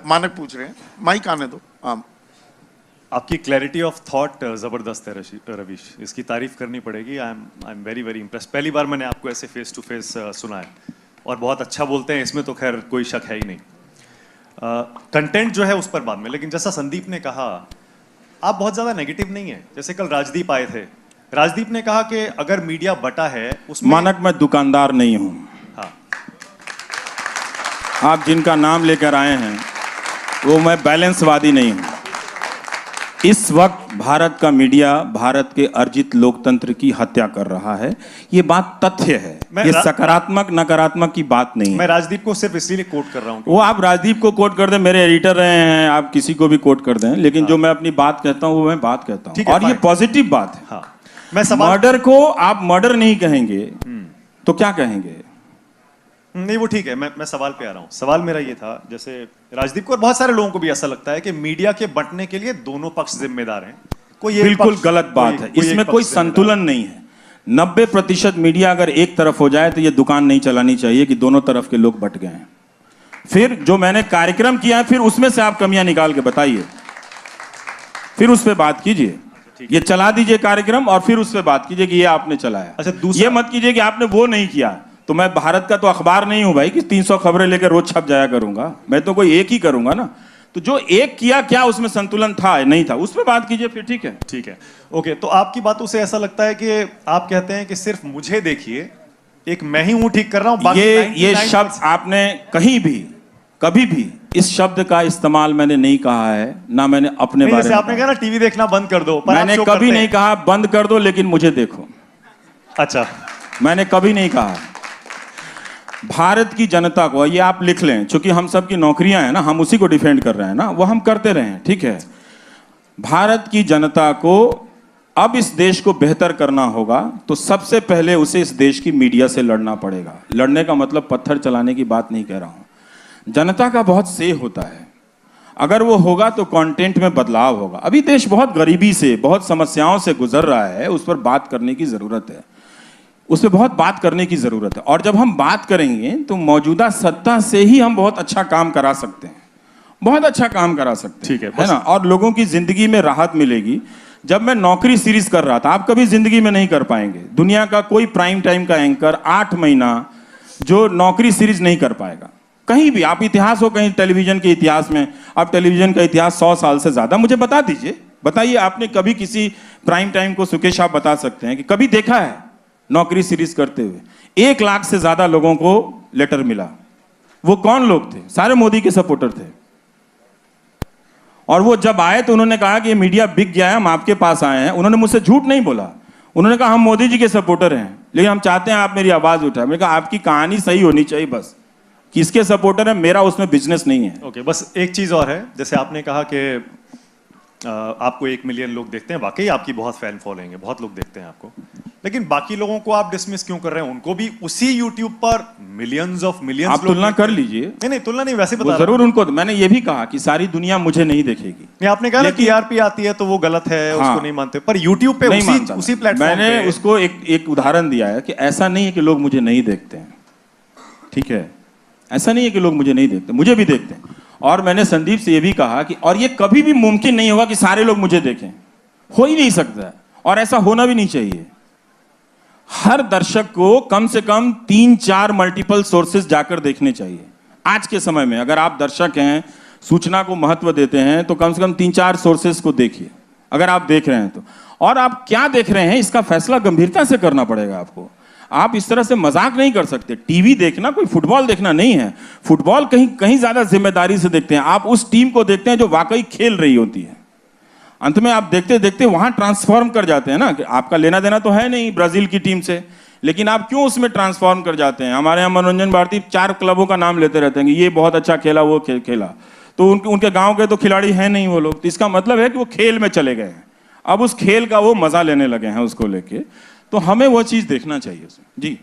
मानक पूछ रहे हैं, माइक आने दो। हाँ, आपकी क्लैरिटी ऑफ थॉट जबरदस्त है रवीश, इसकी तारीफ करनी पड़ेगी। I am very very impress. पहली बार मैंने आपको ऐसे फेस टू फेस सुना है और बहुत अच्छा बोलते हैं, इसमें तो खैर कोई शक है ही नहीं। कंटेंट जो है उस पर बाद में, लेकिन जैसा संदीप ने कहा आप बहुत ज्यादा नेगेटिव नहीं है। जैसे कल राजदीप आए थे, राजदीप ने कहा कि अगर मीडिया बटा है उसमें मानक मैं दुकानदार नहीं हूं। हाँ, आप जिनका नाम लेकर आए हैं वो मैं बैलेंसवादी नहीं हूं। इस वक्त भारत का मीडिया भारत के अर्जित लोकतंत्र की हत्या कर रहा है, ये बात तथ्य है। ये सकारात्मक नकारात्मक की बात नहीं है। मैं राजदीप को सिर्फ इसलिए कोट कर रहा हूं। वो आप राजदीप को कोट कर दें, मेरे एडिटर रहे हैं, आप किसी को भी कोट कर दें, लेकिन जो मैं अपनी बात कहता हूं वो मैं बात कहता हूं और ये पॉजिटिव बात है। हाँ, मैं मर्डर को आप मर्डर नहीं कहेंगे तो क्या कहेंगे? नहीं वो ठीक है, मैं सवाल पे आ रहा हूँ। सवाल मेरा ये था, जैसे राजदीप को और बहुत सारे लोगों को भी ऐसा लगता है कि मीडिया के बंटने के लिए दोनों पक्ष जिम्मेदार हैं। कोई बिल्कुल गलत बात है, इसमें कोई संतुलन नहीं है। 90% मीडिया अगर एक तरफ हो जाए तो ये दुकान नहीं चलानी चाहिए कि दोनों तरफ के लोग बट गए हैं। फिर जो मैंने कार्यक्रम किया है, फिर उसमें से आप कमियां निकाल के बताइए, फिर उस पर बात कीजिए। ये चला दीजिए कार्यक्रम और फिर उस पर बात कीजिए कि ये आपने चलाया। अच्छा, ये मत कीजिए कि आपने वो नहीं किया। तो मैं भारत का तो अखबार नहीं हूं भाई कि 300 खबरें लेकर रोज छप जाया करूंगा। मैं तो कोई एक ही करूंगा ना। तो जो एक किया, क्या उसमें संतुलन था नहीं था, उस पर बात कीजिए, फिर ठीक है। ठीक है, ओके। तो आपकी बातों से ऐसा लगता है कि आप कहते हैं कि सिर्फ मुझे देखिए, एक मैं ही हूं ठीक कर रहा हूं, बाकी ये शब्द आपने कहीं भी कभी भी इस शब्द का इस्तेमाल मैंने नहीं कहा है, ना मैंने अपने बारे में। आपने कहा ना टीवी देखना बंद कर दो, पर मैंने कभी नहीं कहा बंद कर दो, लेकिन मुझे देखो। अच्छा, मैंने कभी नहीं कहा। भारत की जनता को, ये आप लिख लें, क्योंकि हम सब की नौकरियां हैं ना, हम उसी को डिफेंड कर रहे हैं ना, वो हम करते रहे हैं, ठीक है। भारत की जनता को अब इस देश को बेहतर करना होगा तो सबसे पहले उसे इस देश की मीडिया से लड़ना पड़ेगा। लड़ने का मतलब पत्थर चलाने की बात नहीं कह रहा हूं। जनता का बहुत से होता है, अगर वो होगा तो कंटेंट में बदलाव होगा। अभी देश बहुत गरीबी से, बहुत समस्याओं से गुजर रहा है, उस पर बात करने की जरूरत है, उस पर बहुत बात करने की जरूरत है। और जब हम बात करेंगे तो मौजूदा सत्ता से ही हम बहुत अच्छा काम करा सकते हैं, बहुत अच्छा काम करा सकते हैं, ठीक है ना। और लोगों की जिंदगी में राहत मिलेगी। जब मैं नौकरी सीरीज कर रहा था, आप कभी जिंदगी में नहीं कर पाएंगे, दुनिया का कोई प्राइम टाइम का एंकर 8 महीना जो नौकरी सीरीज नहीं कर पाएगा कहीं भी। आप इतिहास हो कहीं टेलीविजन के इतिहास में, आप टेलीविजन का इतिहास 100 साल से ज्यादा, मुझे बता दीजिए, बताइए आपने कभी किसी प्राइम टाइम को, सुकेश आप बता सकते हैं कि कभी देखा है नौकरी सीरीज करते हुए? 1 लाख से ज्यादा लोगों को लेटर मिला। वो कौन लोग थे? सारे मोदी के सपोर्टर थे। और वो जब आए तो उन्होंने कहा कि ये मीडिया बिक गया है, हम आपके पास आए हैं। उन्होंने मुझसे झूठ नहीं बोला, उन्होंने कहा हम मोदी जी के सपोर्टर हैं, लेकिन हम चाहते हैं आप मेरी आवाज उठाएं। मैंने कहा आपकी कहानी सही होनी चाहिए, बस किसके सपोर्टर है, मेरा उसमें बिजनेस नहीं है। ओके, बस एक चीज और है, जैसे आपने कहा कि आपको 1 मिलियन लोग देखते हैं, वाकई आपकी बहुत फैन फॉलोइंग है, बहुत लोग देखते हैं आपको, लेकिन बाकी लोगों को आप डिसमिस क्यों कर रहे हैं? उनको भी उसी YouTube पर मिलियंस ऑफ मिलियंस आप तुलना कर लीजिए। नहीं तुलना नहीं, वैसे बता जरूर उनको, मैंने ये भी कहा कि सारी दुनिया मुझे नहीं देखेगी। नहीं, आपने कहा ना टीआरपी आती है तो वो गलत है, उसको नहीं मानते, पर YouTube पे उसी प्लेटफॉर्म मैंने उसको एक उदाहरण दिया है कि ऐसा नहीं है कि लोग मुझे नहीं देखते हैं, ठीक है, ऐसा नहीं है कि लोग मुझे नहीं देखते, मुझे भी देखते हैं। और मैंने संदीप से ये भी कहा कि और ये कभी भी मुमकिन नहीं होगा कि सारे लोग मुझे देखें, हो ही नहीं सकता, और ऐसा होना भी नहीं चाहिए। हर दर्शक को कम से कम 3-4 मल्टीपल सोर्सेज जाकर देखने चाहिए। आज के समय में अगर आप दर्शक हैं, सूचना को महत्व देते हैं, तो कम से कम 3-4 सोर्सेज को देखिए, अगर आप देख रहे हैं तो। और आप क्या देख रहे हैं इसका फैसला गंभीरता से करना पड़ेगा आपको। आप इस तरह से मजाक नहीं कर सकते। टीवी देखना कोई फुटबॉल देखना नहीं है। फुटबॉल कहीं ज्यादा जिम्मेदारी से देखते हैं। आप उस टीम को देखते हैं जो वाकई खेल रही होती है। अंत में आप देखते देखते वहां ट्रांसफॉर्म कर जाते हैं ना, कि आपका लेना देना तो है नहीं ब्राजील की टीम से, लेकिन आप क्यों उसमें ट्रांसफॉर्म कर जाते हैं? हमारे यहाँ मनोरंजन भारती 4 क्लबों का नाम लेते रहते हैं कि ये बहुत अच्छा खेला, वो खेला, तो उनके गांव के तो खिलाड़ी हैं नहीं वो लोग। तो इसका मतलब है कि वो खेल में चले गए हैं, अब उस खेल का वो मजा लेने लगे हैं उसको लेके। तो हमें वो चीज देखना चाहिए जी।